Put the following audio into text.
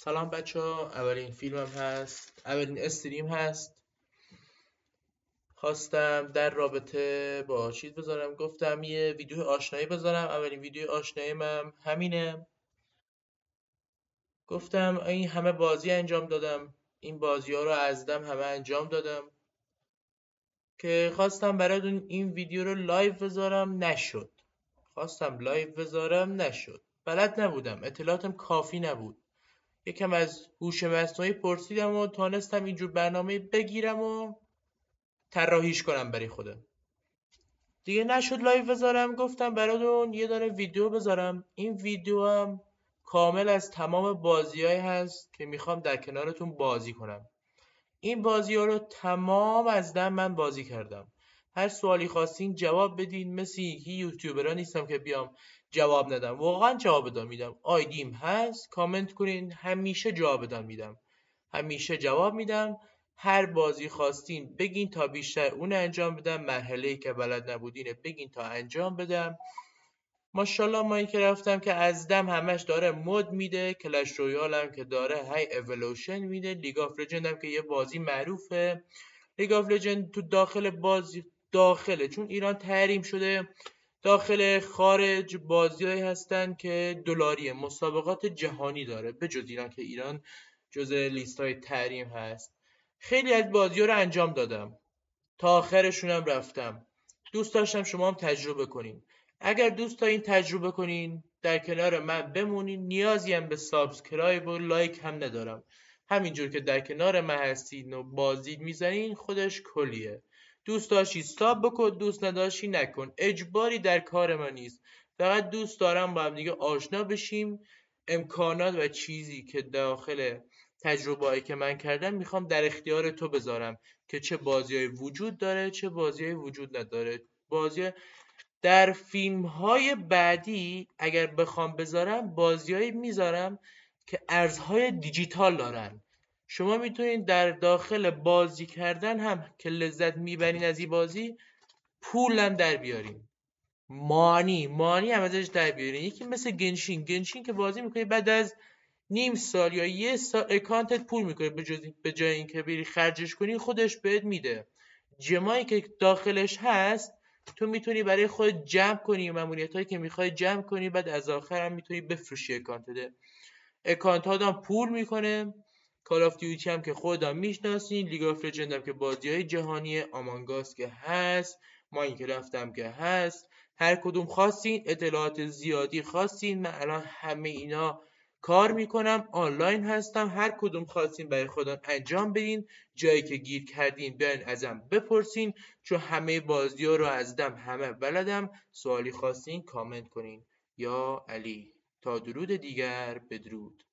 سلام بچه ها، اولین فیلمم هست، اولین استریم هست. خواستم در رابطه با چیز بذارم، گفتم یه ویدیو آشنایی بذارم. اولین ویدیو آشنایی من همینه. گفتم این همه بازی انجام دادم، این بازی ها رو ازدم همه انجام دادم که خواستم براتون این ویدیو رو لایو بذارم، نشد. خواستم لایو بذارم، نشد. بلد نبودم، اطلاعاتم کافی نبود. یکم از هوش مصنوعی پرسیدم و تانستم اینجور برنامه بگیرم و طراحیش کنم برای خودم. دیگه نشد لایو بذارم، گفتم براتون یه دونه ویدیو بذارم. این ویدیو هم کامل از تمام بازیایی هست که میخوام در کنارتون بازی کنم. این بازی ها رو تمام از دم من بازی کردم. هر سوالی خواستین جواب بدین. مثل یکی یوتیوبرها نیستم که بیام جواب ندم، واقعا جواب داد میدم. آیدیم هست، کامنت کنین، همیشه جواب داد میدم، همیشه جواب میدم. هر بازی خواستین بگین تا بیشتر اون انجام بدم. مرحله‌ای که بلد نبودین بگین تا انجام بدم. ماشاءالله ما که رفتم که از دم همش داره مود میده. کلش رویال هم که داره های اِوولوشن میده. لیگ آف لجند هم که یه بازی معروفه. لیگ آف لجند تو داخل بازی داخله، چون ایران تحریم شده، داخل خارج بازیایی هستن که دلاریه، مسابقات جهانی داره، به جز ایران که ایران جز لیستای تحریم هست. خیلی از بازی‌ها رو انجام دادم، تا آخرشونم رفتم. دوست داشتم شما هم تجربه کنین. اگر دوست دارین تجربه کنین، در کنار من بمونین. نیازی هم به سابسکرایب و لایک هم ندارم. همینجور که در کنار من هستین و بازی میزنین خودش کلیه. دوست داشتی ساب بکن، دوست نداشتی نکن. اجباری در کار من نیست. فقط دوست دارم با هم دیگه آشنا بشیم. امکانات و چیزی که داخل تجربه‌ای که من کردم میخوام در اختیار تو بذارم که چه بازی‌هایی وجود داره، چه بازی‌هایی وجود نداره. بازی در فیلم‌های بعدی اگر بخوام بذارم، بازی‌هایی میذارم که ارزهای دیجیتال دارن. شما میتونید در داخل بازی کردن هم که لذت میبرین از این بازی، پول هم در بیارین. مانی هم ازش در بیارین. یکی مثل گنشین که بازی میکنی، بعد از نیم سال یا یه سال اکانتت پول میکنه. به جای اینکه بری خرجش کنی خودش بهت میده. جمعی که داخلش هست تو میتونی برای خود جمع کنی، ماموریت هایی که میخوای جمع کنی، بعد از آخر هم میتونی بفروشی اکانتت. اکانت ها هم پول میکنه. کال آف دیوتی هم که خودم میشناسین، لیگ آف لجند هم که بازی های جهانی، آمانگاس که هست، ماینکرافت هم که هست. هر کدوم خواستین، اطلاعات زیادی خواستین، من الان همه اینا کار میکنم، آنلاین هستم. هر کدوم خواستین برای خودم انجام بدین. جایی که گیر کردین بیاین ازم بپرسین، چون همه بازی ها رو ازدم، همه بلدم. سوالی خواستین کامنت کنین. یا علی. تا درود دیگر، بدرود.